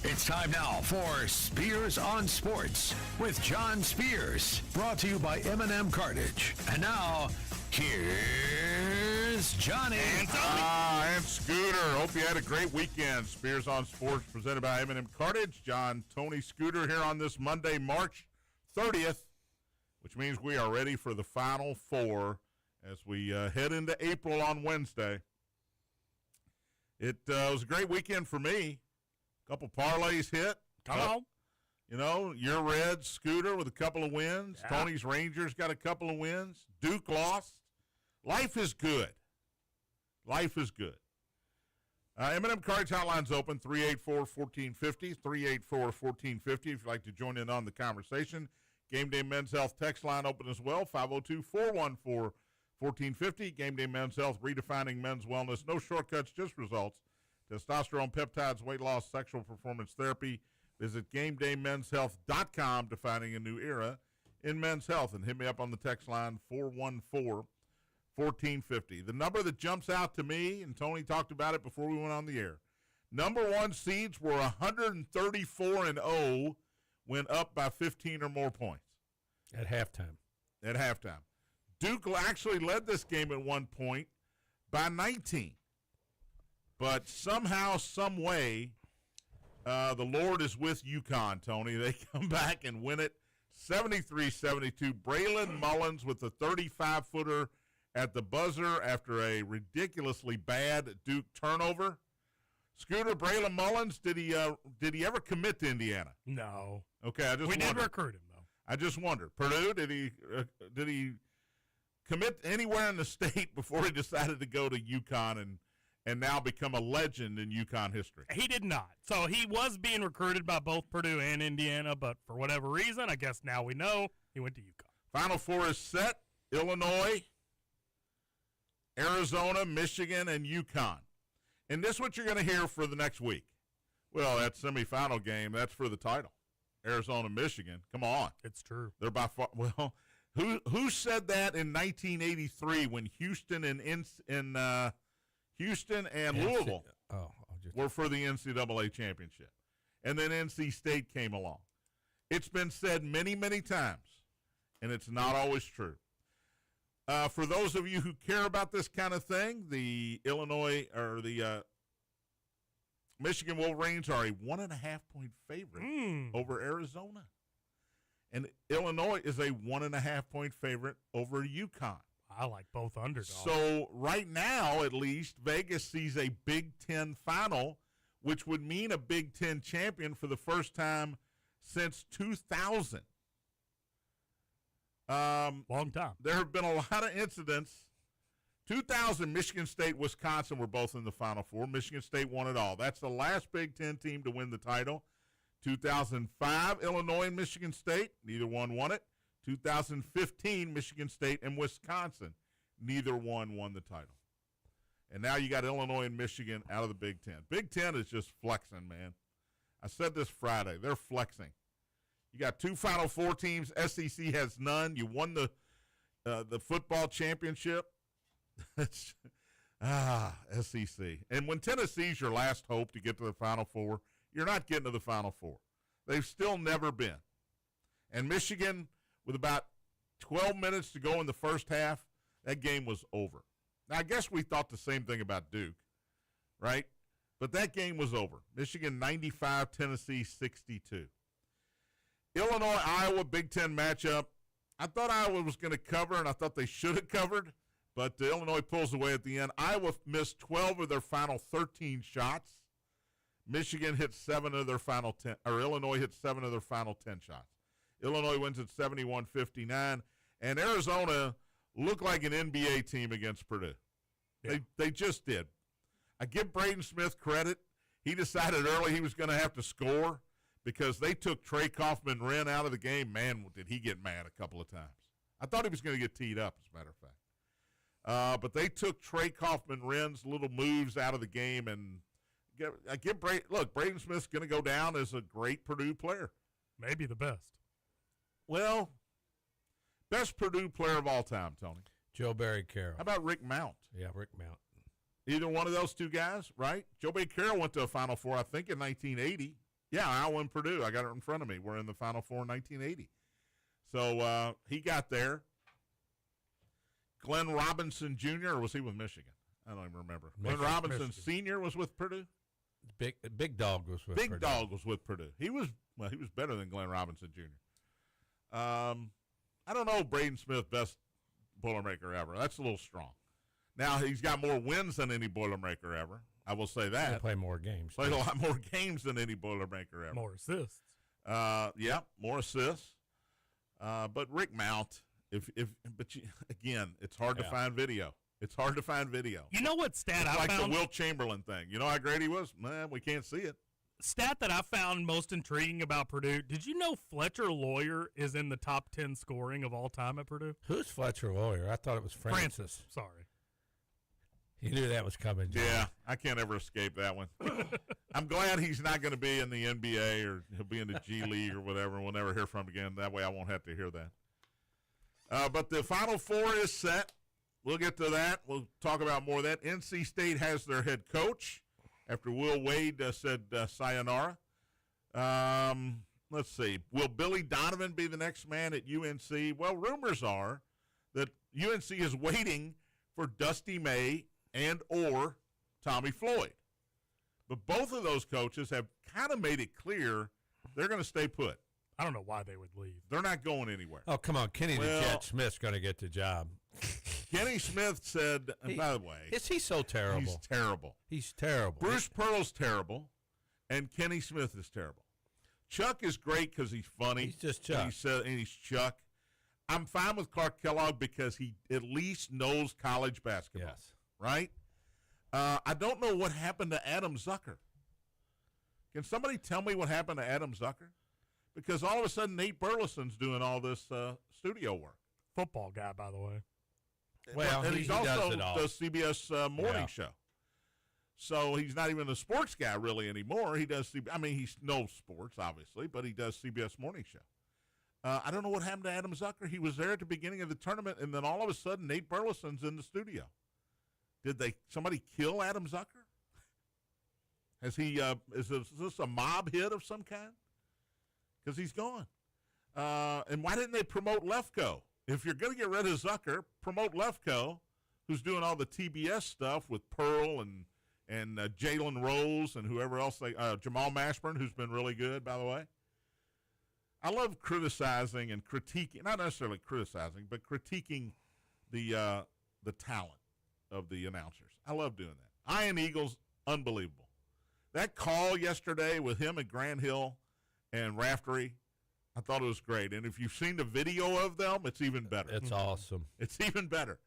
It's time now for Spears on Sports with John Spears, brought to you by M&M Cartage. And now, here's Johnny. And Scooter. Hope you had a great weekend. Spears on Sports presented by M&M Cartage. John, Tony, Scooter here on this Monday, March 30th, which means we are ready for the Final Four as we head into April on Wednesday. It was a great weekend for me. A couple parlays hit. Come on. You know, your Reds, Scooter with a couple of wins. Yeah. Tony's Rangers got a couple of wins. Duke lost. Life is good. Life is good. M&M Cards Hotline's open, 384-1450, 384-1450 if you'd like to join in on the conversation. Gameday Men's Health text line open as well, 502-414-1450. Gameday Men's Health, redefining men's wellness. No shortcuts, just results. Testosterone, peptides, weight loss, sexual performance therapy. Visit GamedayMensHealth.com, defining a new era in men's health. And hit me up on the text line, 414-1450. The number that jumps out to me, and Tony talked about it before we went on the air, number one seeds were 134-0, went up by 15 or more points. At halftime. Duke actually led this game at one point by 19. But somehow, some way, the Lord is with UConn, Tony. They come back and win it 73-72. Braylon Mullins with a 35-footer at the buzzer after a ridiculously bad Duke turnover. Scooter, Braylon Mullins, did he ever commit to Indiana? No. Okay, I just we wondered. did recruit him, though. I just wondered. Purdue, did he commit anywhere in the state before he decided to go to UConn and now become a legend in UConn history? He did not. So he was being recruited by both Purdue and Indiana, but for whatever reason, I guess now we know, he went to UConn. Final four is set. Illinois, Arizona, Michigan, and UConn. And this is what you're going to hear for the next week. Well, that semifinal game, that's for the title. Arizona, Michigan. Come on. It's true. They're by far. Well, who said that in 1983 when Houston and Louisville were for the NCAA championship? And then NC State came along. It's been said many, many times, and it's not always true. For those of you who care about this kind of thing, the Michigan Wolverines are a 1.5-point favorite over Arizona. And Illinois is a 1.5-point favorite over UConn. I like both underdogs. So right now, at least, Vegas sees a Big Ten final, which would mean a Big Ten champion for the first time since 2000. Long time. There have been a lot of incidents. 2000, Michigan State, Wisconsin were both in the Final Four. Michigan State won it all. That's the last Big Ten team to win the title. 2005, Illinois and Michigan State, neither one won it. 2015, Michigan State and Wisconsin, neither one won the title. And now you got Illinois and Michigan out of the Big Ten. Big Ten is just flexing, man. I said this Friday. They're flexing. You got two Final Four teams. SEC has none. You won the football championship. SEC. And when Tennessee's your last hope to get to the Final Four, you're not getting to the Final Four. They've still never been. And Michigan, with about 12 minutes to go in the first half, that game was over. Now, I guess we thought the same thing about Duke, right? But that game was over. Michigan 95, Tennessee 62. Illinois, Iowa, Big Ten matchup. I thought Iowa was going to cover, and I thought they should have covered, but Illinois pulls away at the end. Iowa missed 12 of their final 13 shots. Michigan hit 7 of their final 10, or Illinois hit 7 of their final 10 shots. Illinois wins at 71-59, and Arizona looked like an NBA team against Purdue. Yeah. They just did. I give Braden Smith credit. He decided early he was going to have to score because they took Trey Kaufman-Renn out of the game. Man, did he get mad a couple of times. I thought he was going to get teed up, as a matter of fact. But they took Trey Kaufman-Renn's little moves out of the game, and Braden Smith's going to go down as a great Purdue player. Maybe the best. Well, best Purdue player of all time, Tony. Joe Barry Carroll. How about Rick Mount? Yeah, Rick Mount. Either one of those two guys, right? Joe Barry Carroll went to a Final Four, I think, in 1980. Yeah, Iowa and Purdue. I got it in front of me. We're in the Final Four in 1980. So he got there. Glenn Robinson Jr., or was he with Michigan? I don't even remember. Glenn Robinson Sr. was with Purdue? Big Dog was with Purdue. Big Dog was with Purdue. He was better than Glenn Robinson Jr. I don't know Braden Smith, best Boilermaker ever. That's a little strong. Now, he's got more wins than any Boilermaker ever. I will say that. They play more games. Played a lot more games than any Boilermaker ever. More assists. Yeah, more assists. But Rick Mount, again, it's hard to find video. It's hard to find video. You know what stat it's I like found? The Wilt Chamberlain thing. You know how great he was? Man, we can't see it. Stat that I found most intriguing about Purdue. Did you know Fletcher Lawyer is in the top 10 scoring of all time at Purdue? Who's Fletcher Lawyer? I thought it was Francis. Sorry. You knew that was coming, John. Yeah, I can't ever escape that one. I'm glad he's not going to be in the NBA or he'll be in the G League or whatever. We'll never hear from him again. That way I won't have to hear that. But the Final Four is set. We'll get to that. We'll talk about more of that. NC State has their head coach after Will Wade said sayonara. Let's see. Will Billy Donovan be the next man at UNC? Well, rumors are that UNC is waiting for Dusty May and or Tommy Floyd. But both of those coaches have kind of made it clear they're going to stay put. I don't know why they would leave. They're not going anywhere. Oh, come on. Kenny the Jet Smith's going to get the job. Kenny Smith said, by the way. Is he so terrible? He's terrible. He's terrible. Bruce Pearl's terrible, and Kenny Smith is terrible. Chuck is great because he's funny. He's just Chuck. And he's Chuck. I'm fine with Clark Kellogg because he at least knows college basketball. Yes. Right? I don't know what happened to Adam Zucker. Can somebody tell me what happened to Adam Zucker? Because all of a sudden Nate Burleson's doing all this studio work. Football guy, by the way. Well, and he he's also does it all. the CBS morning show. So he's not even a sports guy really anymore. He does he knows sports, obviously, but he does CBS morning show. I don't know what happened to Adam Zucker. He was there at the beginning of the tournament, and then all of a sudden Nate Burleson's in the studio. Did somebody kill Adam Zucker? Has he? Is this a mob hit of some kind? Because he's gone. And why didn't they promote Lefko? If you're going to get rid of Zucker, promote Lefko, who's doing all the TBS stuff with Pearl and Jalen Rose and whoever else. Jamal Mashburn, who's been really good, by the way. I love criticizing and critiquing, not necessarily criticizing, but critiquing the talent of the announcers. I love doing that. Ian Eagles, unbelievable. That call yesterday with him at Grand Hill and Raftery, I thought it was great. And if you've seen the video of them, it's even better. It's awesome. It's even better.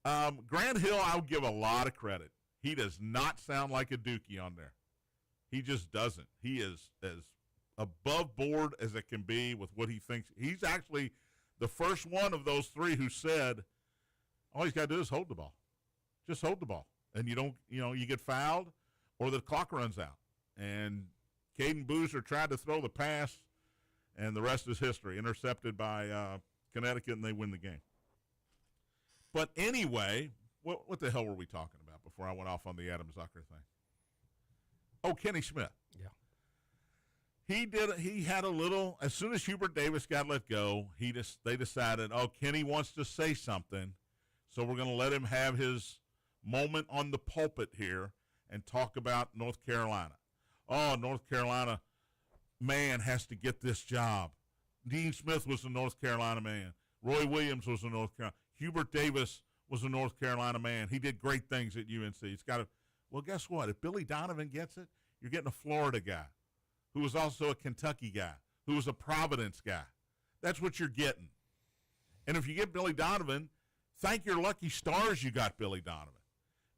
Grand Hill, I'll give a lot of credit. He does not sound like a Dookie on there. He just doesn't. He is as above board as it can be with what he thinks. He's actually the first one of those three who said, all he's got to do is hold the ball. Just hold the ball. And you get fouled or the clock runs out. And Caden Boozer tried to throw the pass, and the rest is history. Intercepted by Connecticut, and they win the game. But anyway, what the hell were we talking about before I went off on the Adam Zucker thing? Oh, Kenny Smith. Yeah. He had a little, as soon as Hubert Davis got let go, they decided, Kenny wants to say something, so we're going to let him have his moment on the pulpit here and talk about North Carolina. Oh, North Carolina man has to get this job. Dean Smith was a North Carolina man. Roy Williams was a North Carolina. Hubert Davis was a North Carolina man. He did great things at UNC. It's got to. Well, guess what? If Billy Donovan gets it, you're getting a Florida guy who was also a Kentucky guy, who was a Providence guy. That's what you're getting. And if you get Billy Donovan, thank your lucky stars you got Billy Donovan,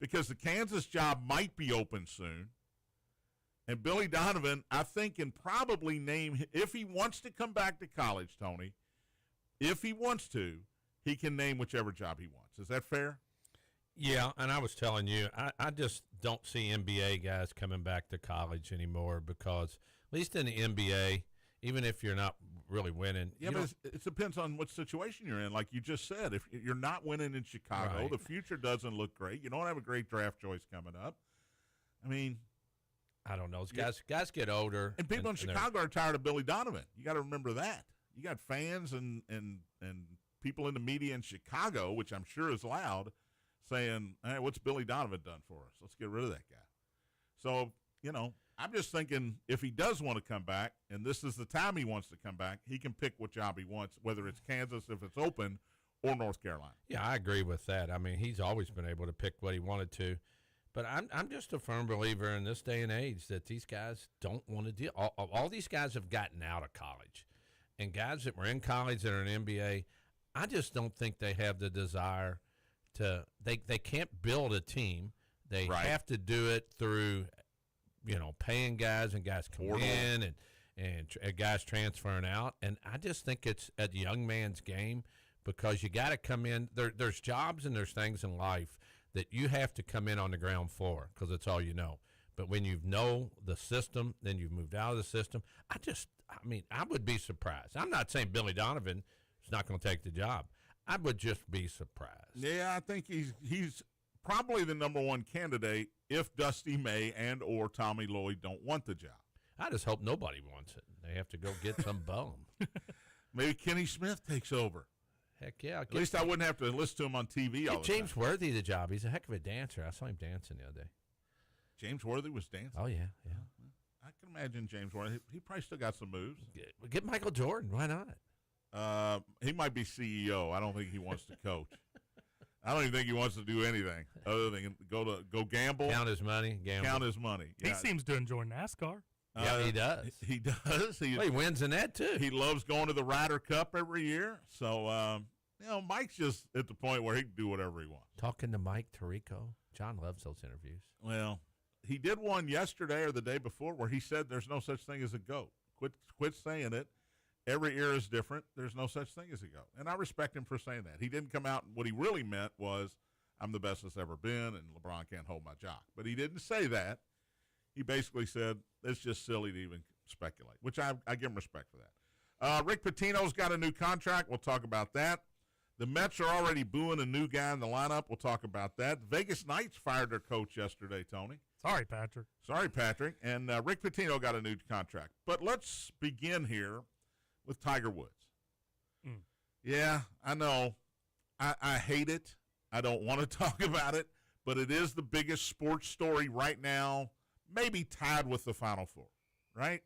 because the Kansas job might be open soon. And Billy Donovan, I think, can probably name, if he wants to come back to college, Tony, if he wants to, he can name whichever job he wants. Is that fair? Yeah, and I was telling you, I just don't see NBA guys coming back to college anymore because, at least in the NBA, even if you're not really winning. Yeah, but it depends on what situation you're in. Like you just said, if you're not winning in Chicago, right. The future doesn't look great. You don't have a great draft choice coming up. I mean, I don't know. Guys get older. And people in Chicago are tired of Billy Donovan. You got to remember that. You got fans and people in the media in Chicago, which I'm sure is loud, saying, hey, what's Billy Donovan done for us? Let's get rid of that guy. So, I'm just thinking if he does want to come back, and this is the time he wants to come back, he can pick what job he wants, whether it's Kansas if it's open or North Carolina. Yeah, I agree with that. I mean, he's always been able to pick what he wanted to. But I'm just a firm believer in this day and age that these guys don't want to deal. All these guys have gotten out of college. And guys that were in college that are in NBA, I just don't think they have the desire to they can't build a team. They have to do it through, paying guys and guys coming in and guys transferring out. And I just think it's a young man's game because you got to come in. There's jobs and there's things in life that you have to come in on the ground floor because it's all you know. But when you know the system, then you've moved out of the system. I would be surprised. I'm not saying Billy Donovan is not going to take the job. I would just be surprised. Yeah, I think he's probably the number one candidate if Dusty May and or Tommy Lloyd don't want the job. I just hope nobody wants it. They have to go get some bum. Maybe Kenny Smith takes over. Heck yeah. At least I wouldn't have to listen to him on TV all the time. James Worthy the job. He's a heck of a dancer. I saw him dancing the other day. James Worthy was dancing? Oh, yeah. I can imagine James Worthy. He probably still got some moves. Get Michael Jordan. Why not? He might be CEO. I don't think he wants to coach. I don't even think he wants to do anything other than go gamble. Count his money. Gamble. Count his money. He Yeah. seems to enjoy NASCAR. Yeah, he does. He does. He wins in that, too. He loves going to the Ryder Cup every year. So, Mike's just at the point where he can do whatever he wants. Talking to Mike Tirico. John loves those interviews. Well, he did one yesterday or the day before where he said there's no such thing as a GOAT. Quit saying it. Every era is different. There's no such thing as a GOAT. And I respect him for saying that. He didn't come out, what he really meant was, I'm the best that's ever been, and LeBron can't hold my jock. But he didn't say that. He basically said, it's just silly to even speculate, which I give him respect for that. Rick Pitino's got a new contract. We'll talk about that. The Mets are already booing a new guy in the lineup. We'll talk about that. Vegas Knights fired their coach yesterday, Tony. Sorry, Patrick. And Rick Pitino got a new contract. But let's begin here with Tiger Woods. Yeah, I know. I hate it. I don't want to talk about it. But it is the biggest sports story right now, maybe tied with the Final Four, right?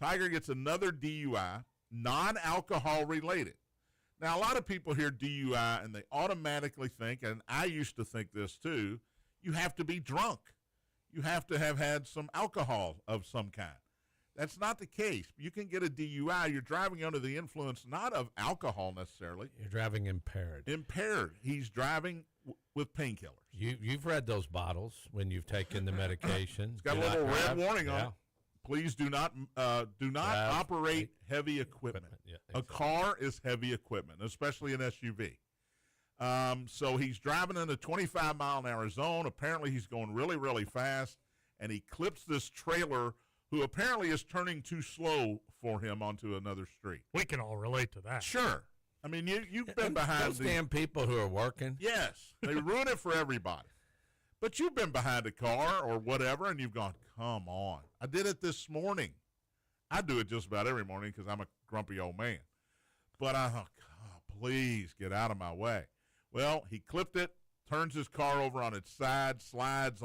Tiger gets another DUI, non-alcohol related. Now, a lot of people hear DUI, and they automatically think, and I used to think this too, you have to be drunk. You have to have had some alcohol of some kind. That's not the case. You can get a DUI. You're driving under the influence not of alcohol necessarily. You're driving impaired. He's driving with painkillers. You've read those bottles when you've taken the medication. It's got a little red warning on it. Please do not operate heavy equipment. Yeah, exactly. A car is heavy equipment, especially an SUV. So he's driving in a 25-mile-an-hour zone. Apparently he's going really, really fast, and he clips this trailer who apparently is turning too slow for him onto another street. We can all relate to that. Sure. I mean, you've been behind those damn people who are working. Yes. They ruin it for everybody. But you've been behind a car or whatever, and you've gone, come on. I did it this morning. I do it just about every morning because I'm a grumpy old man. But I thought, oh, please get out of my way. Well, he clipped it, turns his car over on its side, slides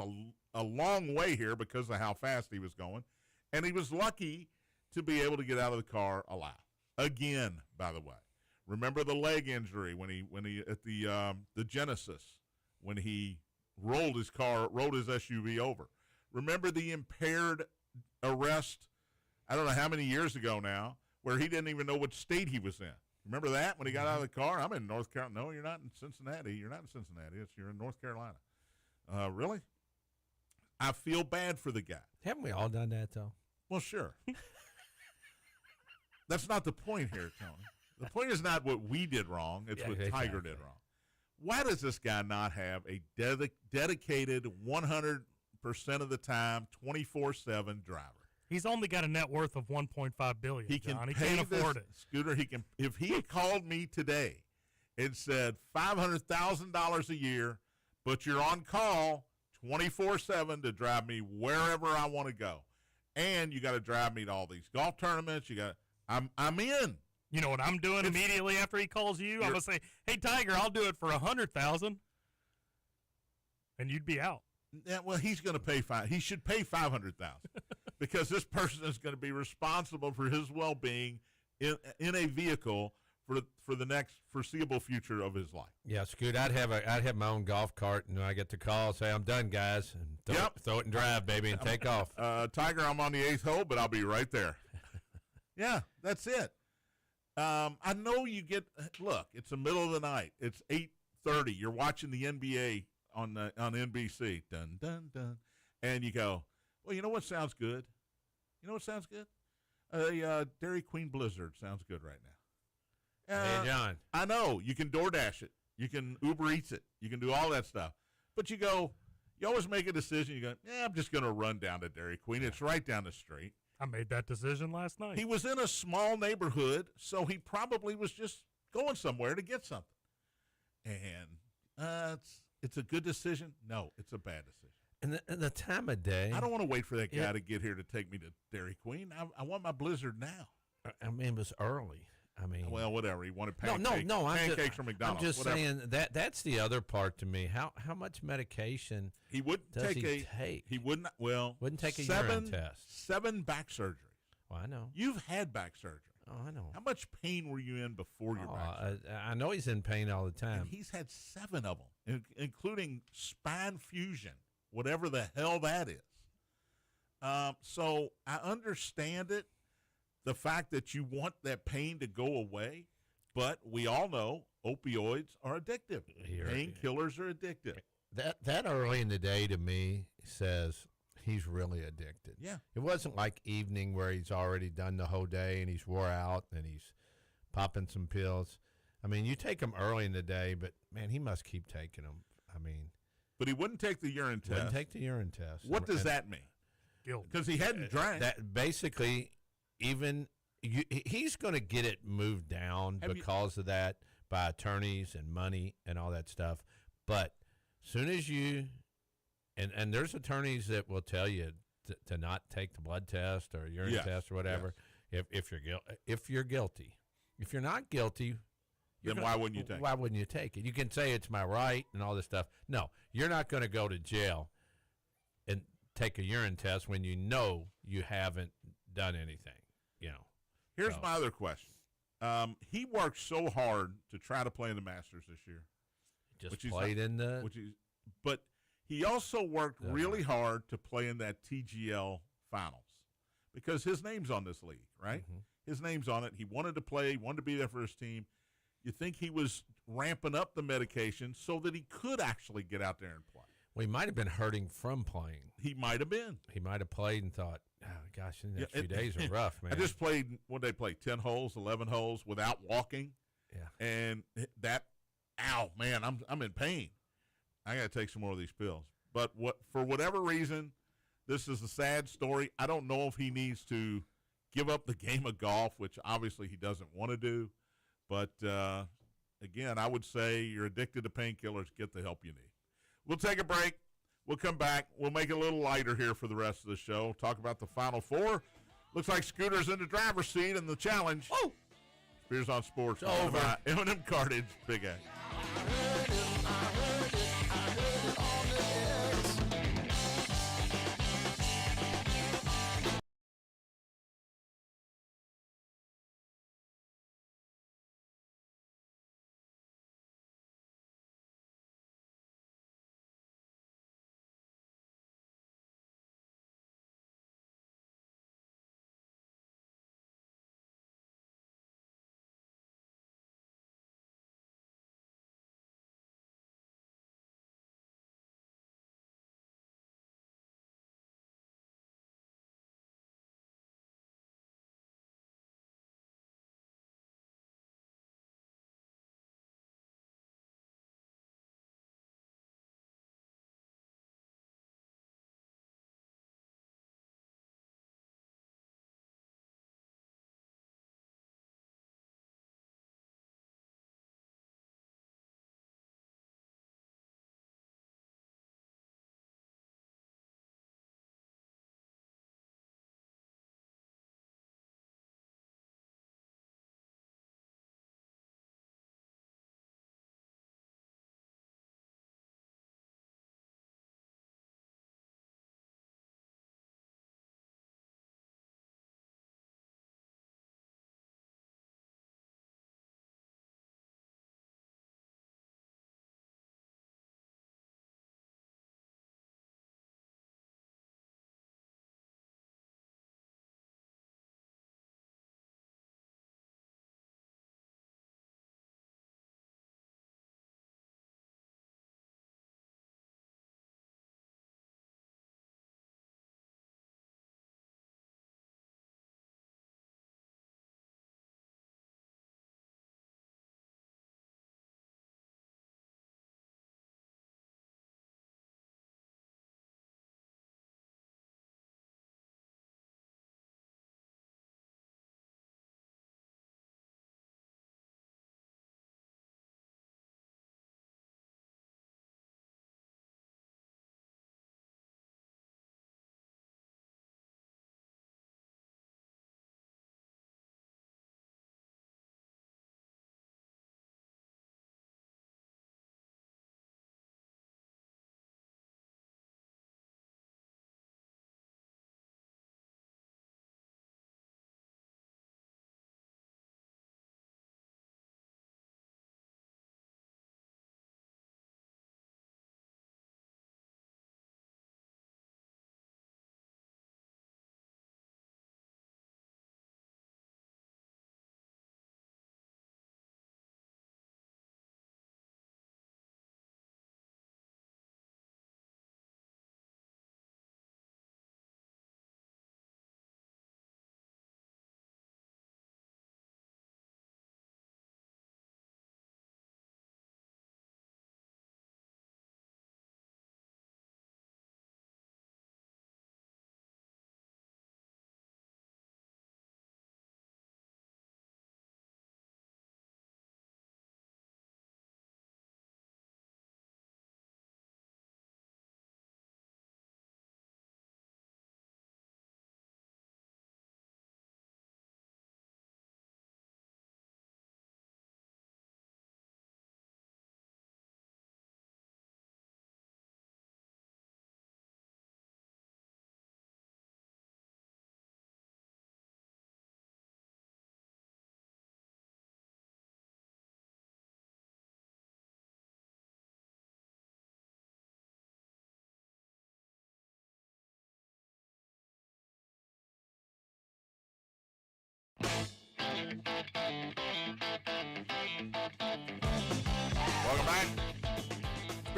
a long way here because of how fast he was going, and he was lucky to be able to get out of the car alive. Again, by the way. Remember the leg injury when he at the Genesis, when he rolled his SUV over. Remember the impaired arrest, I don't know how many years ago now, where he didn't even know what state he was in. Remember that when he got out of the car? I'm in North Carolina. No, you're not in Cincinnati. You're not in Cincinnati. You're in North Carolina. Really? I feel bad for the guy. Haven't we all done that, though? Well, sure. That's not the point here, Tony. The point is not what we did wrong. It's what Tiger did wrong. Why does this guy not have a dedicated 100% of the time, 24/7 driver? He's only got a net worth of $1.5 billion. He can't afford it. Scooter, he can. If he called me today and said $500,000 a year, but you're on call 24/7 to drive me wherever I want to go. And you got to drive me to all these golf tournaments. I'm in. You know what I'm doing immediately after he calls you? I'm going to say, hey, Tiger, I'll do it for $100,000. And you'd be out. Yeah, well, he's going to pay he should pay $500,000 because this person is going to be responsible for his well-being in a vehicle for the next foreseeable future of his life. Yeah, Scoot, I'd have my own golf cart, and I get the call, say, I'm done, guys, and throw it and drive, baby, and take off. Tiger, I'm on the 8th hole, but I'll be right there. Yeah, that's it. I know you look, it's the middle of the night. It's 8:30. You're watching the NBA on NBC. Dun, dun, dun. And you go, well, you know what sounds good? You know what sounds good? Dairy Queen Blizzard sounds good right now. Hey, John. I know. You can DoorDash it. You can Uber Eats it. You can do all that stuff. But you always make a decision. You go, I'm just going to run down to Dairy Queen. It's right down the street. I made that decision last night. He was in a small neighborhood, so he probably was just going somewhere to get something. And it's a good decision? No, it's a bad decision. And the time of day. I don't want to wait for that guy to get here to take me to Dairy Queen. I want my Blizzard now. I mean, it was early. I mean, well, whatever. He wanted pancakes. No. Pancakes from McDonald's. I'm just whatever. saying that's the other part to me. How much medication he wouldn't does take He wouldn't. Well, wouldn't take a urine test. 7 back surgeries. Well, I know. You've had back surgery. Oh, I know. How much pain were you in before your back surgery? I know he's in pain all the time. And he's had 7 of them, including spine fusion, whatever the hell that is. So I understand it, the fact that you want that pain to go away, but we all know opioids are addictive. Painkillers are addictive. That early in the day to me says he's really addicted. Yeah. It wasn't like evening where he's already done the whole day and he's wore out and he's popping some pills. I mean, you take them early in the day, but, man, he must keep taking them. I mean. But he wouldn't take the urine test. Wouldn't take the urine test. What does that mean? Guilt. Because he hadn't drank. That basically, he's going to get it moved down because of that by attorneys and money and all that stuff. But soon as and there's attorneys that will tell you to not take the blood test or urine test or whatever if you're guilty. If you're not guilty, then why wouldn't you take it? Why wouldn't you take it? You can say it's my right and all this stuff. No, you're not going to go to jail and take a urine test when you know you haven't done anything. Here's my other question. He worked so hard to try to play in the Masters this year. But he also worked really hard to play in that TGL finals because his name's on this league, right? Mm-hmm. His name's on it. He wanted to play. He wanted to be there for his team. You think he was ramping up the medication so that he could actually get out there and play? Well, he might have been hurting from playing. He might have been. He might have played and thought, oh, gosh, the next few days are rough, man. I just played, what did they play, 10 holes, 11 holes without walking? Yeah. And ow, man, I'm in pain. I got to take some more of these pills. But for whatever reason, this is a sad story. I don't know if he needs to give up the game of golf, which obviously he doesn't want to do. But, again, I would say you're addicted to painkillers. Get the help you need. We'll take a break. We'll come back. We'll make it a little lighter here for the rest of the show. Talk about the Final Four. Looks like Scooter's in the driver's seat in the challenge. Oh! Spears on Sports. Over. M&M Cartage. Big A.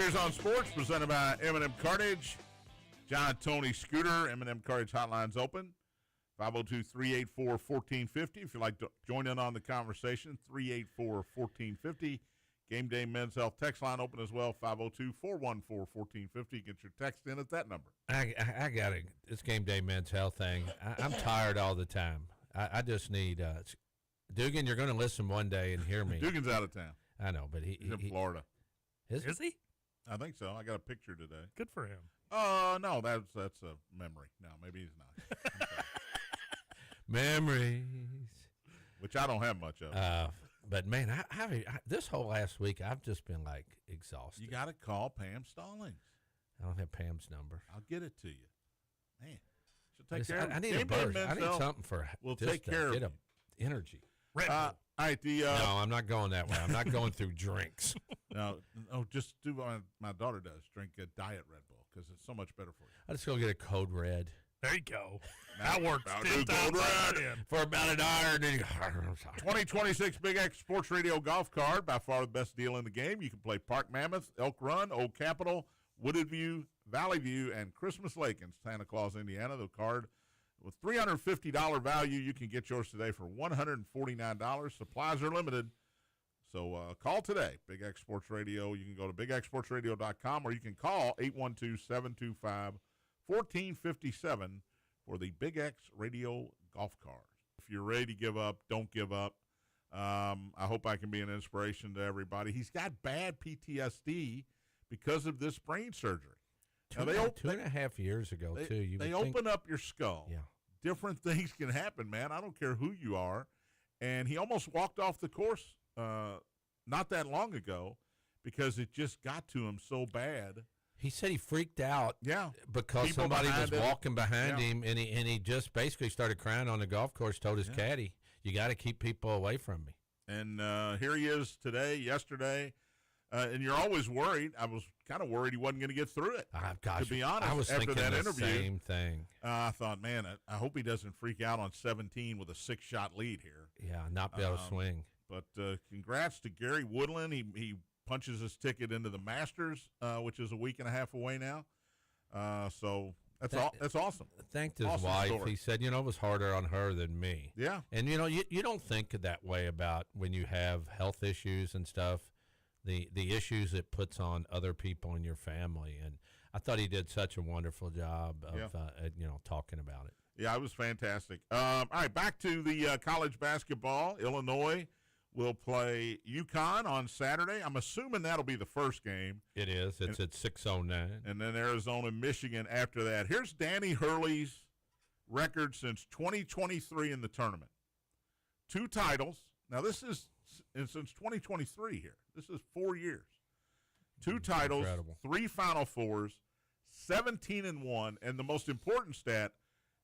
Spears on Sports, presented by M&M Cartage. John Tony Scooter, M&M Cartage hotline's open. 502-384-1450. If you'd like to join in on the conversation, 384-1450. Gameday Men's Health text line open as well, 502-414-1450. Get your text in at that number. I got it. This Gameday Men's Health thing, I'm tired all the time. I just need Dugan, you're going to listen one day and hear me. Dugan's out of town. I know, but he's in Florida. Is he? I think so. I got a picture today. Good for him. Oh, no, that's a memory. No, maybe he's not. Memories. Which I don't have much of. But, man, I this whole last week, I've just been, like, exhausted. You got to call Pam Stallings. I don't have Pam's number. I'll get it to you. Man. She'll take care of it. I need a burst. I need something for we'll take care of get energy. All right, no, I'm not going that way. I'm not going through drinks. No, just do what my daughter does. Drink a Diet Red Bull because it's so much better for you. I just go get a Code Red. There you go. That works. Code Red for about an hour. And then 2026 Big X Sports Radio golf card, by far the best deal in the game. You can play Park Mammoth, Elk Run, Old Capitol, Wooded View, Valley View, and Christmas Lake in Santa Claus, Indiana. The card with $350 value, you can get yours today for $149. Supplies are limited. So call today, Big X Sports Radio. You can go to bigxsportsradio.com or you can call 812-725-1457 for the Big X Radio golf card. If you're ready to give up, don't give up. I hope I can be an inspiration to everybody. He's got bad PTSD because of this brain surgery. Two and a half years ago, too. They open up your skull. Yeah. Different things can happen, man. I don't care who you are. And he almost walked off the course not that long ago because it just got to him so bad. He said he freaked out because People somebody was him. walking behind him, and he just basically started crying on the golf course, told his caddy, you got to keep people away from me. And here he is today, yesterday. And you're always worried. I was kind of worried he wasn't going to get through it. Gosh, to be honest, I was after thinking that the interview, same thing. I thought, man, I hope he doesn't freak out on 17 with a 6-shot lead here. Yeah, not be able to swing. But congrats to Gary Woodland. He punches his ticket into the Masters, which is a week and a half away now. So that's awesome. Thanked his awesome wife. story. He said, it was harder on her than me. Yeah. And, you don't think that way about when you have health issues and stuff. The issues it puts on other people in your family, and I thought he did such a wonderful job of talking about it. Yeah, it was fantastic. All right, back to the college basketball. Illinois will play UConn on Saturday. I'm assuming that'll be the first game. It is. It's at 6:09. And then Arizona, Michigan after that. Here's Danny Hurley's record since 2023 in the tournament. 2 titles. Now this is since 2023 here. This is 4 years. 2 titles, Incredible. 3 Final Fours, 17-1, and the most important stat,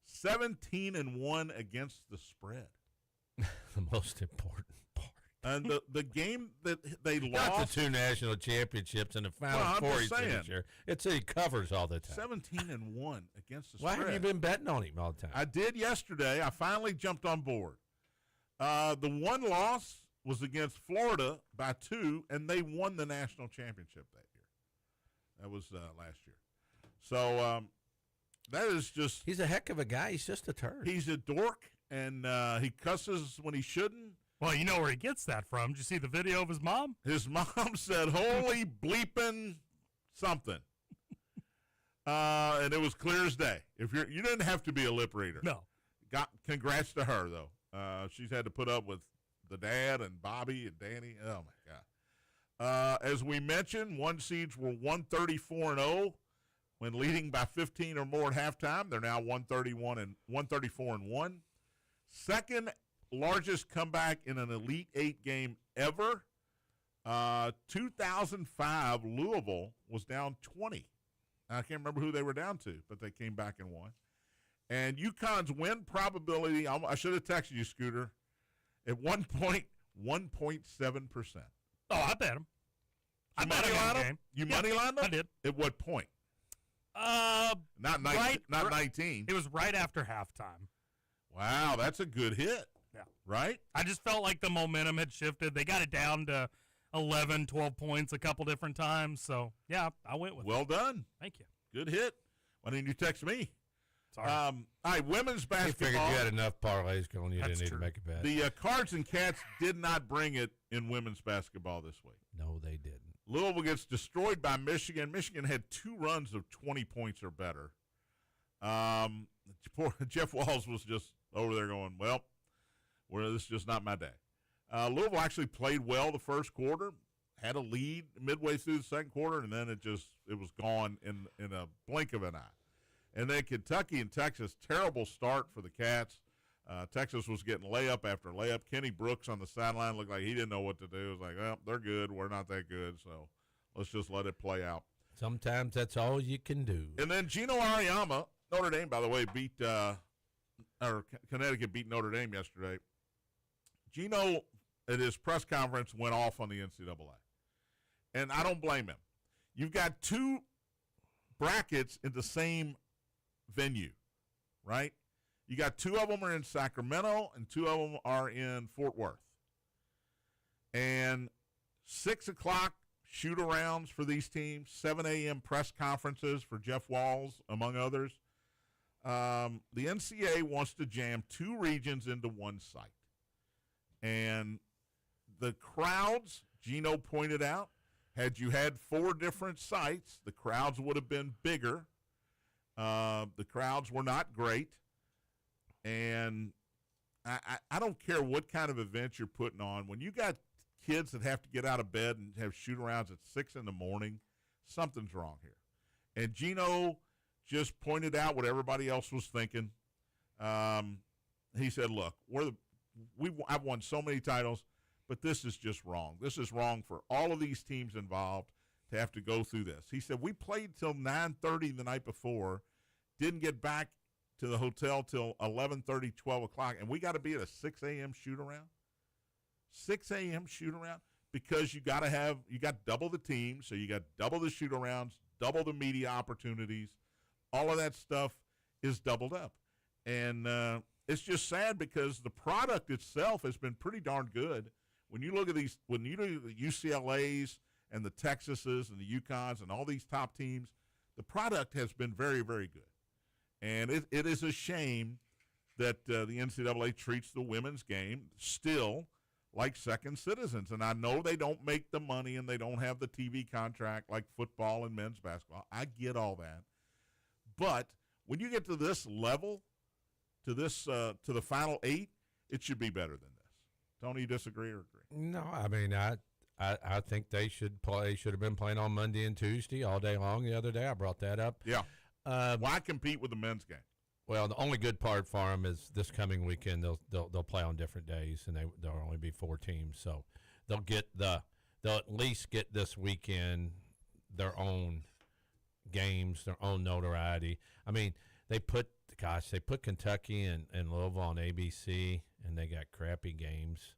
17-1 against the spread. The most important part. And the game that they Not lost, the 2 national championships and the Final I'm Four just saying. this year. He covers all the time. 17-1 against the Why spread. have you been betting on him all the time? I did yesterday. I finally jumped on board. The one loss was against Florida by 2, and they won the national championship that year. That was last year. So that is just... He's a heck of a guy. He's just a turd. He's a dork, and he cusses when he shouldn't. Well, you know where he gets that from. Did you see the video of his mom? His mom said, holy bleeping something. And it was clear as day. You didn't have to be a lip reader. No. Congrats to her, though. She's had to put up with the dad and Bobby and Danny. Oh, my God. As we mentioned, 1 seeds were 134-0 when leading by 15 or more at halftime. They're now 134-1. Second largest comeback in an Elite 8 game ever. 2005, Louisville was down 20. I can't remember who they were down to, but they came back and won. And UConn's win probability, I should have texted you, Scooter, at 1.7%. Oh, I bet him. I bet him on the game. You money lined them? I did. At what point? Not 19. It was right after halftime. Wow, that's a good hit. Yeah. Right? I just felt like the momentum had shifted. They got it down to, 11, 12 points a couple different times. So, yeah, I went with Well done. Thank you. Good hit. Why didn't you text me? Sorry. All right, women's He figured basketball. you had enough parlays going. You That's didn't need true. to make a bet. The Cards and Cats did not bring it in women's basketball this week. No, they didn't. Louisville gets destroyed by Michigan. Michigan had 2 runs of 20 points or better. Poor Jeff Walls was just over there going, well, this is just not my day. Louisville actually played well the first quarter, had a lead midway through the second quarter, and then it was gone in a blink of an eye. And then Kentucky and Texas, terrible start for the Cats. Texas was getting layup after layup. Kenny Brooks on the sideline looked like he didn't know what to do. It was like, well, they're good. We're not that good, so let's just let it play out. Sometimes that's all you can do. And then Gino Auriemma, Notre Dame, by the way, Connecticut beat Notre Dame yesterday. Gino, at his press conference, went off on the NCAA. And I don't blame him. You've got 2 brackets in the same venue, right? You got 2 of them are in Sacramento and 2 of them are in Fort Worth. And 6 o'clock shoot-arounds for these teams, 7 a.m. press conferences for Jeff Walls, among others. The NCAA wants to jam 2 regions into one site. And the crowds, Gino pointed out, had you had 4 different sites, the crowds would have been bigger. The crowds were not great. And I don't care what kind of event you're putting on. When you got kids that have to get out of bed and have shoot-arounds at 6 in the morning, something's wrong here. And Gino just pointed out what everybody else was thinking. He said, look, I've won so many titles, but this is just wrong. This is wrong for all of these teams involved to have to go through this. He said, we played till 9:30 the night before, didn't get back to the hotel till 11:30, 12 o'clock, and we got to be at a 6 a.m. shoot-around? 6 a.m. shoot-around? Because you got double the team, so you got double the shoot-arounds, double the media opportunities. All of that stuff is doubled up. And it's just sad because the product itself has been pretty darn good. When you look at these, when you do the UCLAs and the Texases and the UConns and all these top teams, the product has been very, very good. And it is a shame that the NCAA treats the women's game still like second citizens. And I know they don't make the money and they don't have the TV contract like football and men's basketball. I get all that. But when you get to this level, to the Final 8, it should be better than this. Tony, you disagree or agree? No, I mean, I think they should have been playing on Monday and Tuesday all day long the other day. I brought that up. Yeah. Why compete with the men's game? Well, the only good part for them is this coming weekend they'll play on different days, and there'll only be 4 teams, so they'll at least get this weekend their own games, their own notoriety. I mean, they put Kentucky and Louisville on ABC, and they got crappy games.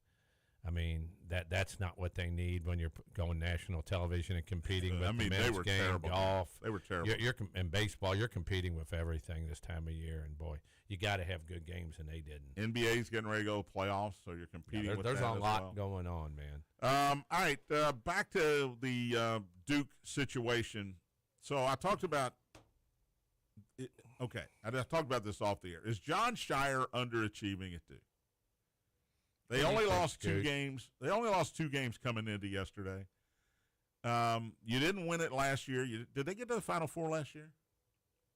I mean, that's not what they need when you're going national television and competing with the men's they were game, terrible. golf. They were terrible. In baseball, you're competing with everything this time of year, and boy, you got to have good games, and they didn't. NBA's getting ready to go playoffs, so you're competing with there's that a lot as well. going on, man. All right, back to the Duke situation. So I talked about it. Okay, I talked about this off the air. Is John Shire underachieving at Duke? They only lost 2 games. They only lost 2 games coming into yesterday. You didn't win it last year. Did they get to the Final Four last year?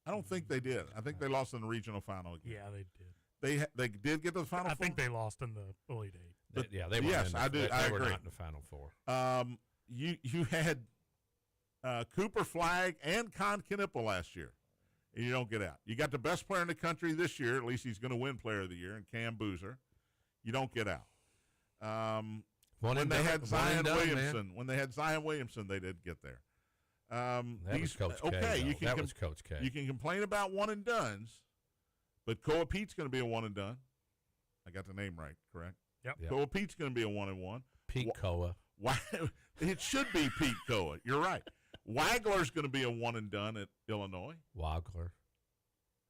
I don't think they did. I think they lost in the regional final again. Yeah, they did. They did get to the Final Four? I think they lost in the Elite 8. But, they were. Yes, I do. They I were agree. not in the Final Four. You had Cooper Flagg and Con Knipple last year, and you don't get out. You got the best player in the country this year. At least he's going to win Player of the Year, and Cam Boozer. You don't get out. When they had Zion Williamson, they did get there. That was Coach K. Okay, That was Coach K. You can complain about one and dones, but Koa Pete's going to be a one and done. I got the name right, correct? Yep. Koa Pete's going to be a 1-and-1. Pete Koa. Why? It should be Pete Koa. You're right. Wagler's going to be a one and done at Illinois. Wagler.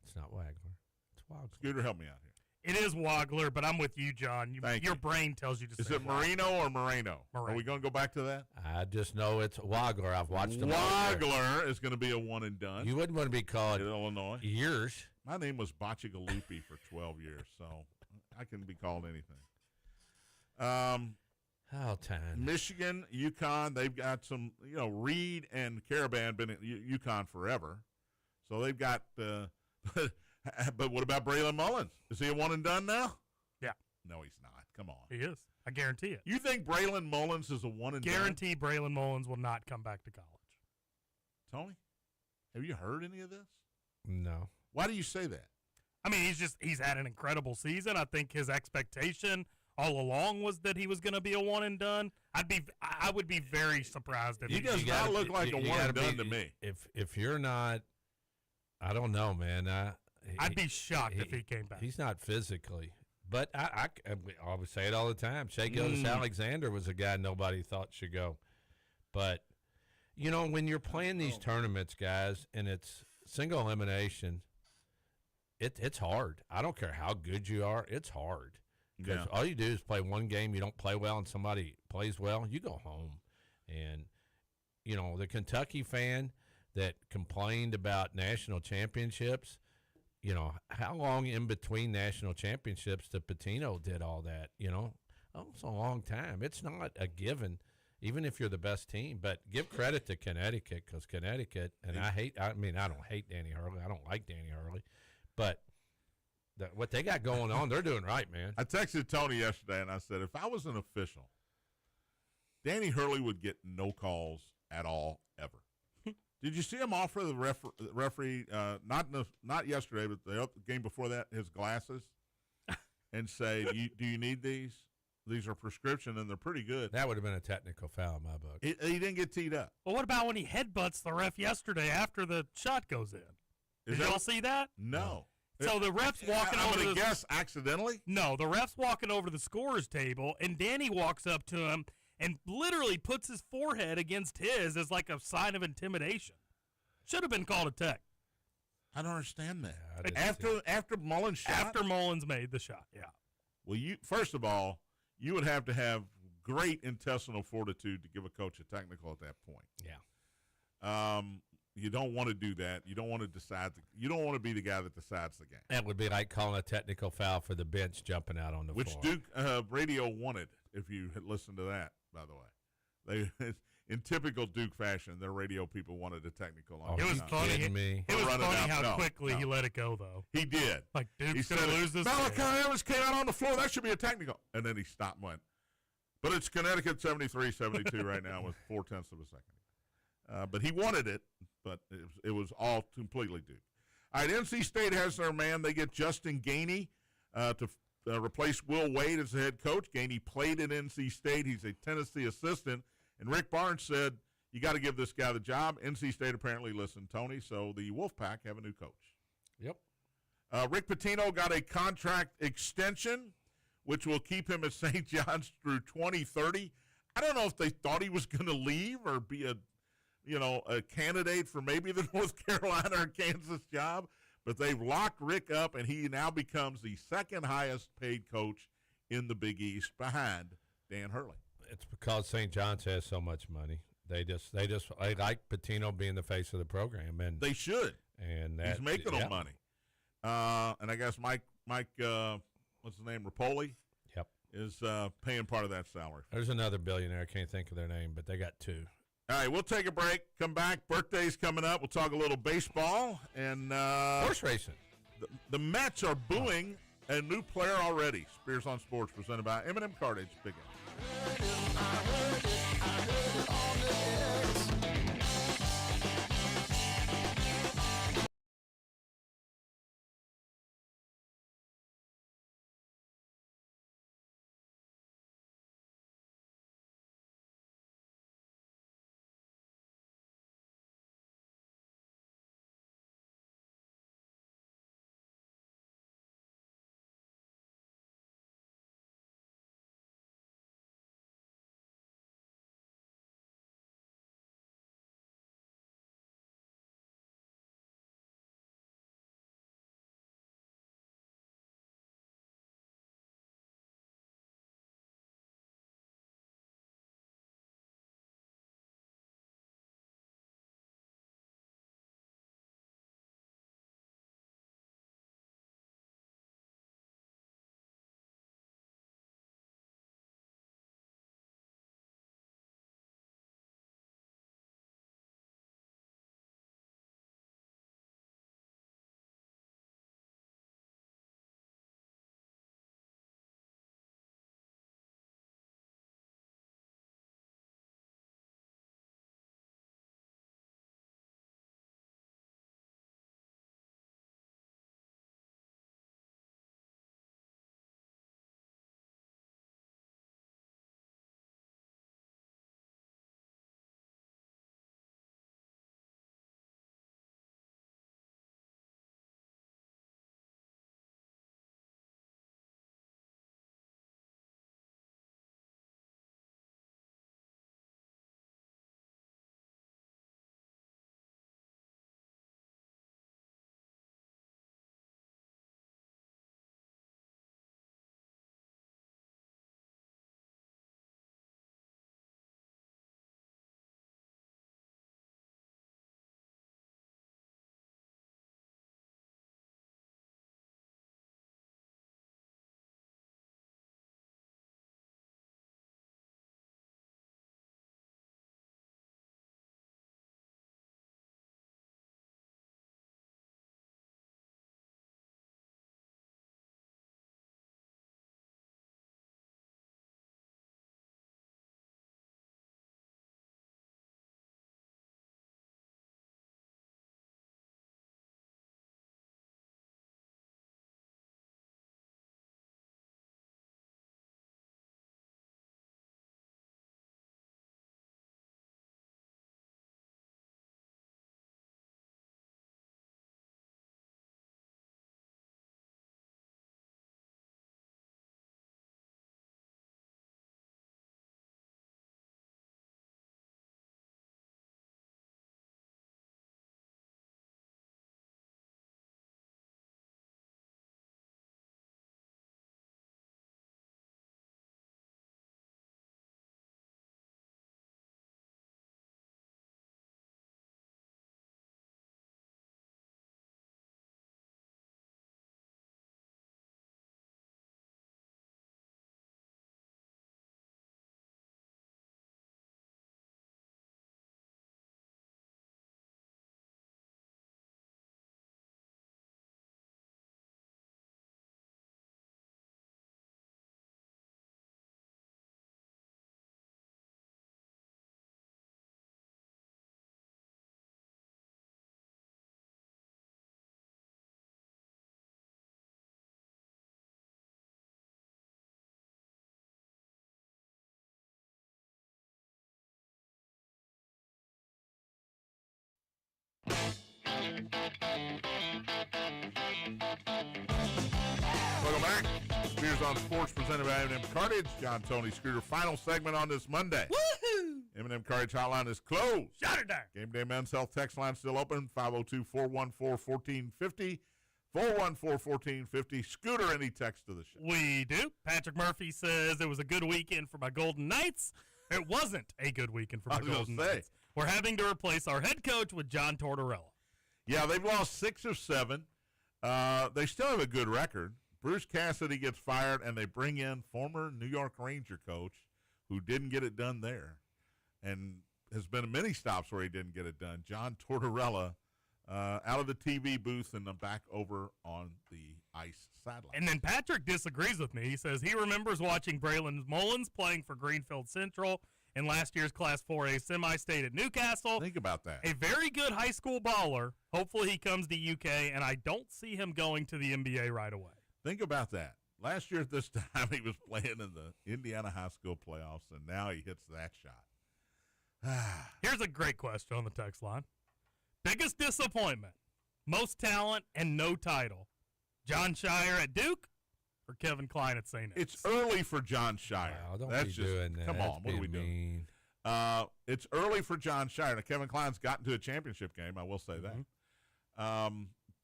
It's not Wagler. It's Wagler. Scooter, help me out here. It is Wagler, but I'm with you, John. Your brain tells you to Is say it Marino or Moreno? Moreno. Are we going to go back to that? I just know it's Wagler. I've watched him. Wagler is going to be a one and done. You wouldn't want to be called in Illinois. Years. My name was Boccigalupi for 12 years, so I can be called anything. Oh, time. Michigan, UConn, they've got some, Reed and Caravan been at UConn forever. So they've got, but what about Braylon Mullins? Is he a one and done now? Yeah. No, he's not. Come on. He is. I guarantee it. You think Braylon Mullins is a one and Guarantee Braylon Mullins will not come back to college. Tony, have you heard any of this? No. Why do you say that? I mean, he's had an incredible season. I think his expectation all along was that he was going to be a one and done. I would be very surprised if he does not look like a one and done to me. If you're not, I don't know, man. I'd be shocked if he came back. He's not physically, but I always say it all the time. Shea Gilgeous-Alexander was a guy nobody thought should go, but when you're playing these tournaments, guys, and it's single elimination, it's hard. I don't care how good you are, it's hard. Because all you do is play one game, you don't play well, and somebody plays well, you go home. And, the Kentucky fan that complained about national championships, how long in between national championships that Pitino did all that, it's a long time. It's not a given, even if you're the best team. But give credit to Connecticut, because Connecticut, and I don't hate Danny Hurley. I don't like Danny Hurley. But what they got going on, they're doing right, man. I texted Tony yesterday, and I said, if I was an official, Danny Hurley would get no calls at all, ever. Did you see him offer the referee, not yesterday, but the game before that, his glasses, and say, do you need these? These are prescription, and they're pretty good. That would have been a technical foul in my book. He didn't get teed up. Well, what about when he headbutts the ref yesterday after the shot goes in? Did y'all see that? No. So the ref's walking over. I'm going to guess accidentally? No, the ref's walking over to the scorer's table, and Danny walks up to him and literally puts his forehead against his as like a sign of intimidation. Should have been called a tech. I don't understand that. After Mullins shot? After Mullins made the shot, yeah. Well, first of all, you would have to have great intestinal fortitude to give a coach a technical at that point. Yeah. You don't want to do that. You don't want to decide. You don't want to be the guy that decides the game. That would be like calling a technical foul for the bench jumping out on the floor. Which Duke radio wanted, if you had listened to that, by the way. In typical Duke fashion, their radio people wanted a technical on it. Was funny. It was funny how quickly he let it go, though. He did. Like, Duke's going to lose this Malachi Evans came out on the floor. That should be a technical. And then he stopped and went. But it's Connecticut 73-72 right now with 0.4 of a second. But he wanted it, but it was all completely Duke. All right, NC State has their man. They get Justin Gainey to replace Will Wade as the head coach. Gainey played at NC State. He's a Tennessee assistant. And Rick Barnes said, you got to give this guy the job. NC State apparently listened, Tony. So the Wolfpack have a new coach. Yep. Rick Pitino got a contract extension, which will keep him at St. John's through 2030. I don't know if they thought he was going to leave or be a candidate for maybe the North Carolina or Kansas job, but they've locked Rick up, and he now becomes the second highest paid coach in the Big East behind Dan Hurley. It's because St. John's has so much money. They like Pitino being the face of the program, and they should. And he's making them money. And I guess Mike, what's his name, Rapoli? Yep, is paying part of that salary. There's another billionaire. I can't think of their name, but they got two. All right, we'll take a break. Come back. Birthday's coming up. We'll talk a little baseball and horse racing. The Mets are booing a new player already. Spears on Sports, presented by M&M Cartage. Big Spears on Sports, presented by M&M Cartage. John, Tony, Scooter. Final segment on this Monday. Woohoo! M&M Cartage hotline is closed. Shut it down. Gameday Men's Health text line still open, 502-414-1450. 414-1450. Scooter, any text to the show? We do. Patrick Murphy says it was a good weekend for my Golden Knights. It wasn't a good weekend for my Golden Knights. We're having to replace our head coach with John Tortorella. Yeah, they've lost 6 of 7. They still have a good record. Bruce Cassidy gets fired, and they bring in former New York Ranger coach who didn't get it done there and has been many stops where he didn't get it done. John Tortorella out of the TV booth and back over on the ice sideline. And then Patrick disagrees with me. He says he remembers watching Braylon Mullins playing for Greenfield Central in last year's Class 4A semi-state at Newcastle. Think about that. A very good high school baller. Hopefully he comes to UK, and I don't see him going to the NBA right away. Think about that. Last year at this time, he was playing in the Indiana high school playoffs, and now he hits that shot. Here's a great question on the text line. Biggest disappointment, most talent, and no title. John Shire at Duke or Kevin Klein at St. It's early for John Shire. Wow, don't That's be just, doing that. Come That's on, what are we doing? mean. It's early for John Shire. Now, Kevin Klein's gotten to a championship game, I will say that.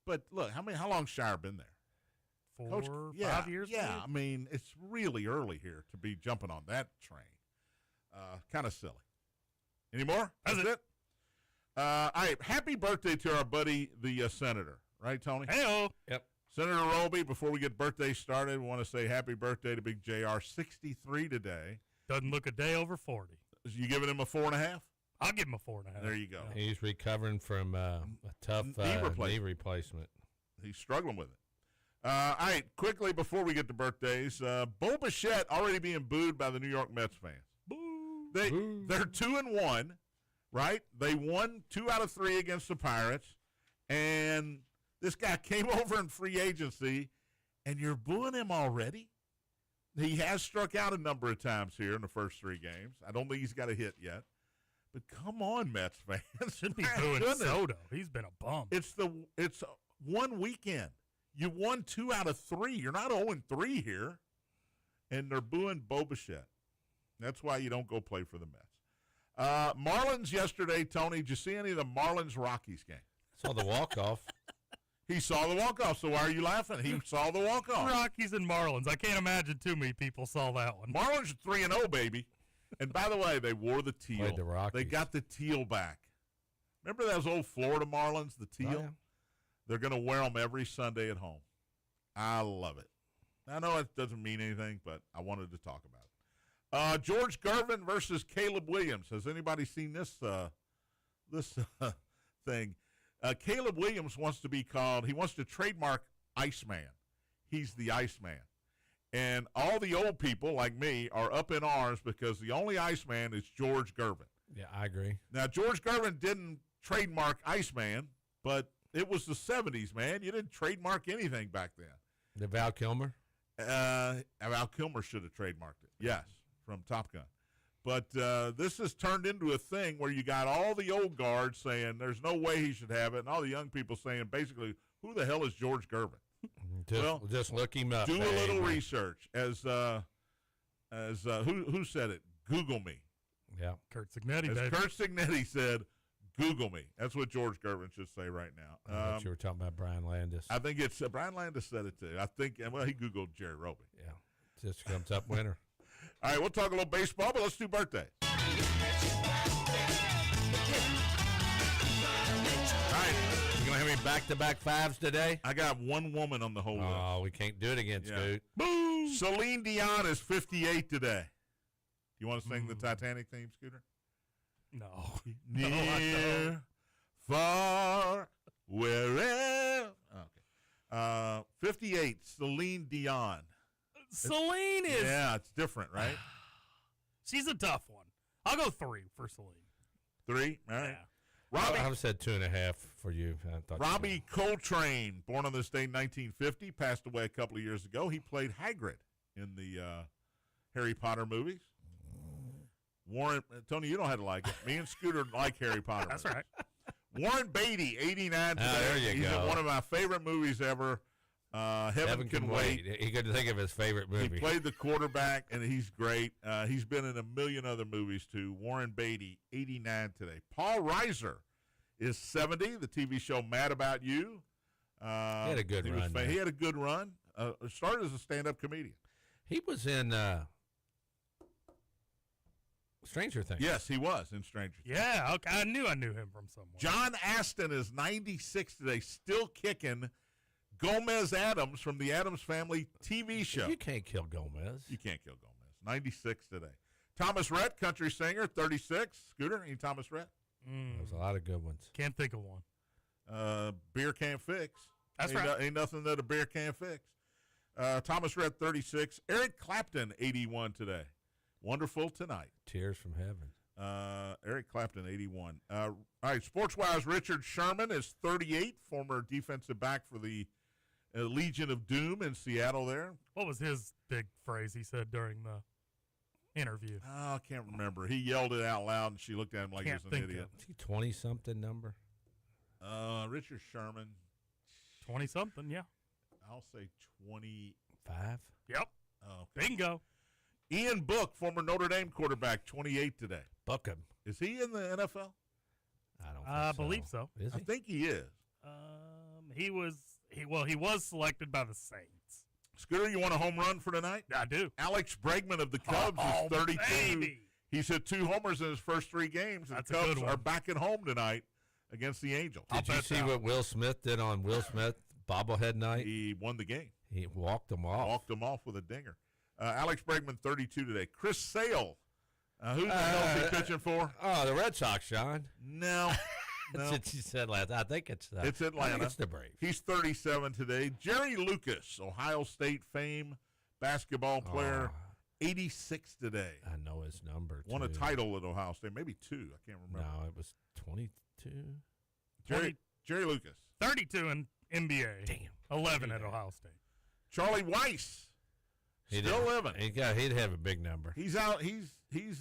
But look, how long's Shire been there? 5 years? Yeah, maybe? I mean, it's really early here to be jumping on that train. Kind of silly. Any more? That's it. All right, happy birthday to our buddy, the senator. Right, Tony? Hey-o. Yep. Senator Roby, before we get birthday started, we want to say happy birthday to Big JR, 63 today. Doesn't look a day over 40. You giving him a 4.5? I'll give him a 4.5. There you go. He's recovering from a tough knee replacement. He's struggling with it. All right, quickly before we get to birthdays, Bo Bichette already being booed by the New York Mets fans. Boo. They're 2-1, right? They won 2 out of 3 against the Pirates, and this guy came over in free agency, and you're booing him already? He has struck out a number of times here in the first 3 games. I don't think he's got a hit yet. But come on, Mets fans. Should be booing Soto. He's been a bum. It's one weekend. You won 2 out of 3. You're not 0-3 here. And they're booing Bo Bichette. That's why you don't go play for the Mets. Marlins yesterday, Tony. Did you see any of the Marlins-Rockies game? Saw the walk-off. He saw the walk-off, so why are you laughing? He saw the walk-off. Rockies and Marlins. I can't imagine too many people saw that one. Marlins are 3-0, baby. And by the way, they wore the teal. Played the Rockies. They got the teal back. Remember those old Florida Marlins, the teal? Oh, yeah. They're going to wear them every Sunday at home. I love it. I know it doesn't mean anything, but I wanted to talk about it. George Gervin versus Caleb Williams. Has anybody seen this thing? Caleb Williams wants to be called, he wants to trademark Iceman. He's the Iceman. And all the old people like me are up in arms because the only Iceman is George Gervin. Yeah, I agree. Now, George Gervin didn't trademark Iceman, but it was the 70s, man. You didn't trademark anything back then. The Val Kilmer? Val Kilmer should have trademarked it. Yes, from Top Gun. But this has turned into a thing where you got all the old guards saying there's no way he should have it, and all the young people saying basically, who the hell is George Gervin? Just look him up. Do a little research. Who said it? Google me. Yeah, Kurt Signetti, As baby. Kurt Signetti said, Google me. That's what George Gervin should say right now. I thought you were talking about Brian Landis. I think it's Brian Landis said it too. I think, well, he Googled Jerry Roby. Yeah, just comes up winner. All right, we'll talk a little baseball, but let's do birthdays. All right. You going to have any back-to-back fives today? I got one woman on the whole list. Oh, we can't do it again, Scoot. Boo! Celine Dion is 58 today. You want to sing the Titanic theme, Scooter? No. Near, far, wherever. Okay. 58, Celine Dion. Celine is. Yeah, it's different, right? She's a tough one. I'll go 3 for Celine. 3? All right. Yeah. Robbie, I would have said 2.5 for you. I thought Robbie Coltrane, born on this day in 1950, passed away a couple of years ago. He played Hagrid in the Harry Potter movies. Warren, Tony, you don't have to like it. Me and Scooter like Harry Potter That's movies. right. Warren Beatty, 89 today. there you He's go. in one of my favorite movies ever, Heaven Can Wait. He couldn't think of his favorite movie. He played the quarterback, and he's great. He's been in a million other movies, too. Warren Beatty, 89 today. Paul Reiser is 70, the TV show Mad About You. He had a good run. He had a good run. Started as a stand-up comedian. He was in Stranger Things. Yes, he was in Stranger Things. Yeah, okay. I knew him from somewhere. John Aston is 96 today, still kicking. Gomez Addams from the Addams Family TV show. You can't kill Gomez. You can't kill Gomez. 96 today. Thomas Rhett, country singer, 36. Scooter, any Thomas Rhett? There's a lot of good ones. Can't think of one. Beer can't fix. That's right. Ain't nothing that a beer can't fix. Thomas Rhett, 36. Eric Clapton, 81 today. Wonderful Tonight. Tears from Heaven. Eric Clapton, 81. All right, sports-wise, Richard Sherman is 38, former defensive back for the Legion of Doom in Seattle there. What was his big phrase he said during the interview? Oh, I can't remember. He yelled it out loud, and she looked at him like he was an idiot. Is he 20-something number? Richard Sherman. 20-something, yeah. I'll say 25. Yep. Oh, okay. Bingo. Ian Book, former Notre Dame quarterback, 28 today. Book him. Is he in the NFL? I believe so. Is he? I think he is. He was selected by the Saints. Scooter, you want a home run for tonight? I do. Alex Bregman of the Cubs is 32. Baby. He's hit 2 homers in his first 3 games. And That's the a good Cubs one. are back at home tonight against the Angels. Did you see what Will Smith did on Will Smith bobblehead night? He won the game. He walked him off. Walked him off with a dinger. Alex Bregman, 32 today. Chris Sale. Who the hell is he pitching for? Oh, the Red Sox, Sean. No. That's what you said last. I think it's It's Atlanta. I think it's the Braves. He's 37 today. Jerry Lucas, Ohio State fame, basketball player, 86 today. I know his number, Won a title at Ohio State, maybe 2. I can't remember. No, it was 22. Jerry Lucas. 32 in NBA. Damn. 11 at Ohio State. Charlie Weiss. Still living. He'd have a big number. He's out. He's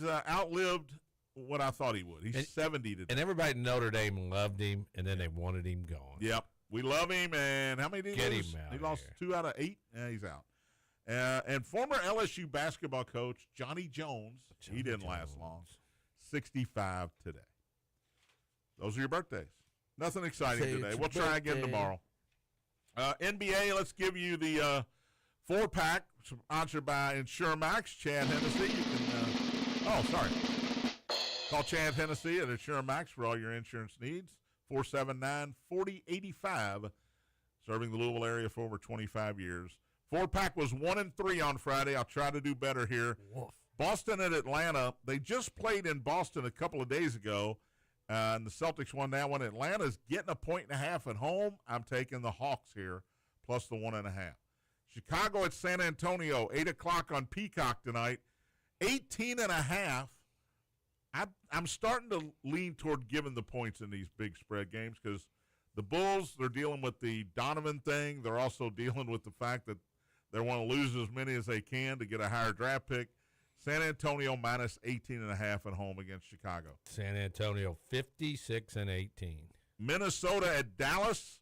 outlived what I thought he would. He's 70 today. And everybody in Notre Dame loved him, and then they wanted him gone. Yep. We love him, and how many did he Get lose? him out He of lost here. 2 out of 8. Yeah, he's out. And former LSU basketball coach Johnny Jones, he didn't last long, 65 today. Those are your birthdays. Nothing exciting today. We'll try again tomorrow. NBA, let's give you the 4-pack sponsored by InsureMax. Chad Hennessy. You can, call Chad Hennessy at InsureMax for all your insurance needs. 479-4085, serving the Louisville area for over 25 years. 4-pack was 1-3 on Friday. I'll try to do better here. Woof. Boston and Atlanta, they just played in Boston a couple of days ago, and the Celtics won that one. Atlanta's getting 1.5 at home. I'm taking the Hawks here, plus the 1.5. Chicago at San Antonio, 8 o'clock on Peacock tonight, 18.5. I'm starting to lean toward giving the points in these big spread games because the Bulls, they're dealing with the Donovan thing. They're also dealing with the fact that they want to lose as many as they can to get a higher draft pick. San Antonio minus 18.5 at home against Chicago. San Antonio 56-18. Minnesota at Dallas.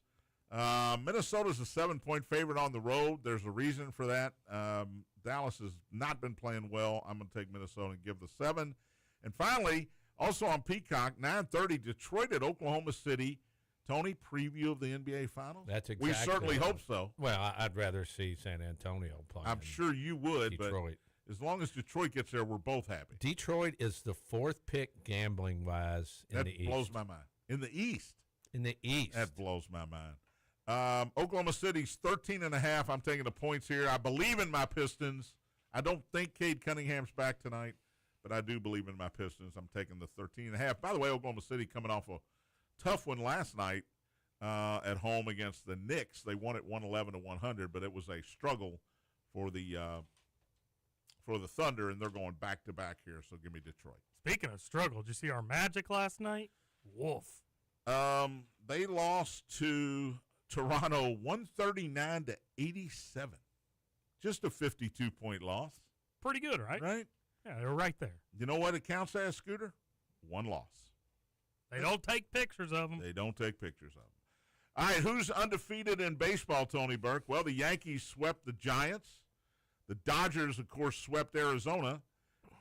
Minnesota's a 7-point favorite on the road. There's a reason for that. Dallas has not been playing well. I'm going to take Minnesota and give the 7. And finally, also on Peacock, 9:30, Detroit at Oklahoma City. Tony, preview of the NBA Finals? That's exactly. We certainly hope so. Well, I'd rather see San Antonio play. I'm sure you would, Detroit. But as long as Detroit gets there, we're both happy. Detroit is the 4th pick gambling-wise in the East. That blows my mind. In the East? In the East. That blows my mind. Oklahoma City's 13.5. I'm taking the points here. I believe in my Pistons. I don't think Cade Cunningham's back tonight, but I do believe in my Pistons. I'm taking the 13.5. By the way, Oklahoma City coming off a tough one last night at home against the Knicks. They won it 111-100, but it was a struggle for the Thunder, and they're going back-to-back here, so give me Detroit. Speaking of struggle, did you see our Magic last night? Woof. They lost to Toronto 139-87. Just a 52-point loss. Pretty good, right? Right? Yeah, they were right there. You know what it counts as, Scooter? 1 loss. They don't take pictures of them. They don't take pictures of them. All right, who's undefeated in baseball, Tony Burke? Well, the Yankees swept the Giants. The Dodgers, of course, swept Arizona.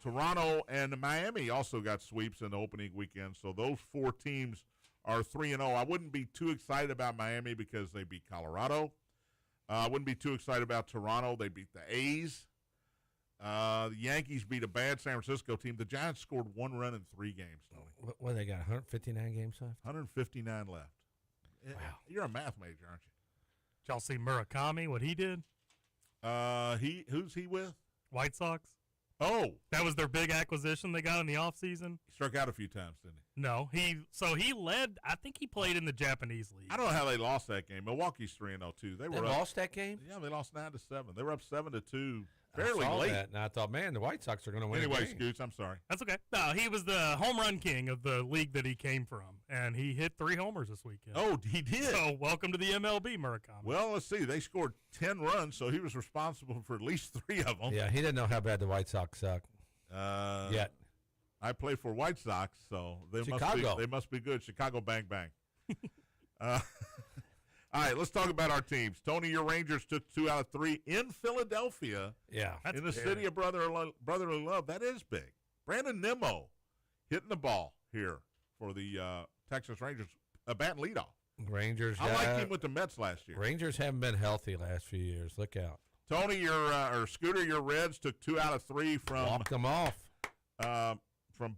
Toronto and Miami also got sweeps in the opening weekend. So those 4 teams are 3-0. I wouldn't be too excited about Miami because they beat Colorado. I wouldn't be too excited about Toronto. They beat the A's. The Yankees beat a bad San Francisco team. The Giants scored 1 run in 3 games, Tony. What they got, 159 games left? 159 left. Wow. You're a math major, aren't you? Did y'all see Murakami, what he did? Who's he with? White Sox? Oh, That was their big acquisition they got in the offseason? he struck out a few times, didn't he? No. He led, I think he played in the Japanese league. I don't know how they lost that game. Milwaukee's 3-0 too. They They were up, lost that game? Yeah, they lost 9-7. They were up 7-2 I fairly saw late. that, and I thought, man, the White Sox are going to win. Anyway, the game. Scoots, I'm sorry. That's okay. No, he was the home run king of the league that he came from, and he hit 3 homers this weekend. Oh, he did. So welcome to the MLB, Murakami. Well, let's see. They scored 10 runs, so he was responsible for at least 3 of them. Yeah, he didn't know how bad the White Sox suck yet. I play for White Sox, so they Chicago. must be good. Chicago, bang bang. All right, let's talk about our teams. Tony, your Rangers took 2 out of 3 in Philadelphia, Yeah. That's in the big. city of brotherly love. That is big. Brandon Nimmo hitting the ball here for the Texas Rangers, a bat leadoff. Rangers. I liked him with the Mets last year. Rangers haven't been healthy last few years. Look out. Tony, or Scooter, your Reds took 2 out of 3 from Walk them off.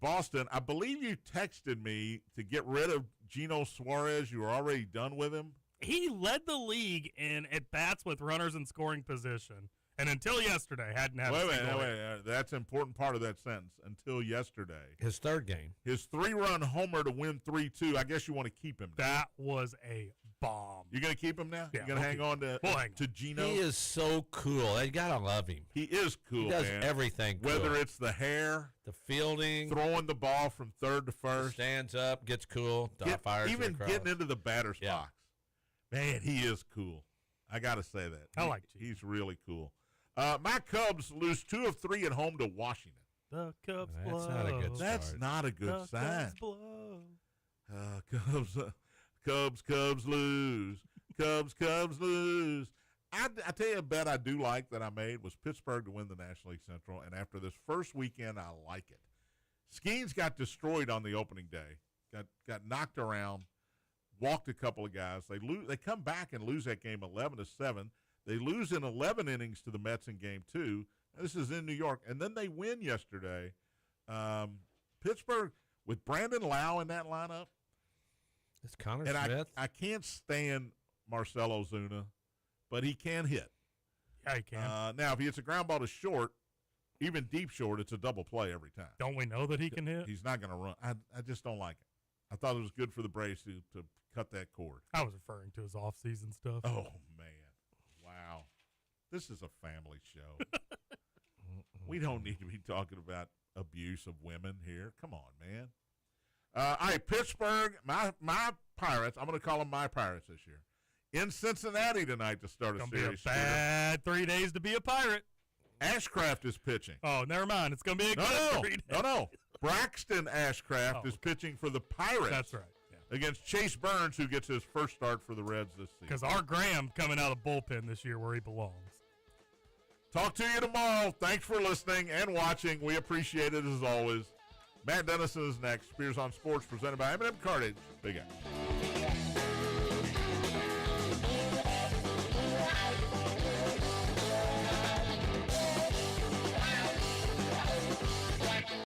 Boston. I believe you texted me to get rid of Geno Suarez. You were already done with him. He led the league in at bats with runners in scoring position, and until yesterday, hadn't had a Wait, single hit. that's an important part of that sentence. Until yesterday, His third game. his 3-run homer to win 3-2. I guess you want to keep him. That was a bomb. You're going to keep him now? Yeah, You're going to hang on to We'll hang on. Geno? He is so cool. You got to love him. He is cool, He does man. everything cool. Whether it's the hair, The fielding, throwing the ball from third to first, stands up, gets cool, fires even across. getting into the batter's Yeah. box. Man, he is cool. I got to say that. I like Geno. He's really cool. My Cubs lose 2 of 3 at home to Washington. The Cubs That's blow. not a good start. That's not a good the sign. Cubs blow. Cubs lose. Cubs lose. I tell you a bet I do like that I made was Pittsburgh to win the National League Central, and after this first weekend, I like it. Skeens got destroyed on the opening day, got knocked around, walked a couple of guys. They come back and lose that game 11-7. They lose in 11 innings to the Mets in Game 2. This is in New York, and then they win yesterday. Pittsburgh with Brandon Lau in that lineup. It's Connor And Smith. I can't stand Marcelo Zuna, but he can hit. Yeah, he can. Now, if he hits a ground ball to short, even deep short, it's a double play every time. Don't we know that he can hit? He's not going to run. I just don't like it. I thought it was good for the Braves to cut that cord. I was referring to his off-season stuff. Oh, man. Wow. This is a family show. We don't need to be talking about abuse of women here. Come on, man. All right, Pittsburgh, my Pirates, I'm going to call them my Pirates this year, in Cincinnati tonight to start a It's going to series. be a bad 3 days to be a Pirate. Ashcraft is pitching. Oh, never mind. It's going to be a good 3 days. No. Braxton Ashcraft is pitching for the Pirates. That's right. Yeah. Against Chase Burns, who gets his first start for the Reds this season. Because our Graham coming out of the bullpen this year where he belongs. Talk to you tomorrow. Thanks for listening and watching. We appreciate it as always. Matt Dennison is next. Spears on Sports presented by M&M Cartage. Big X.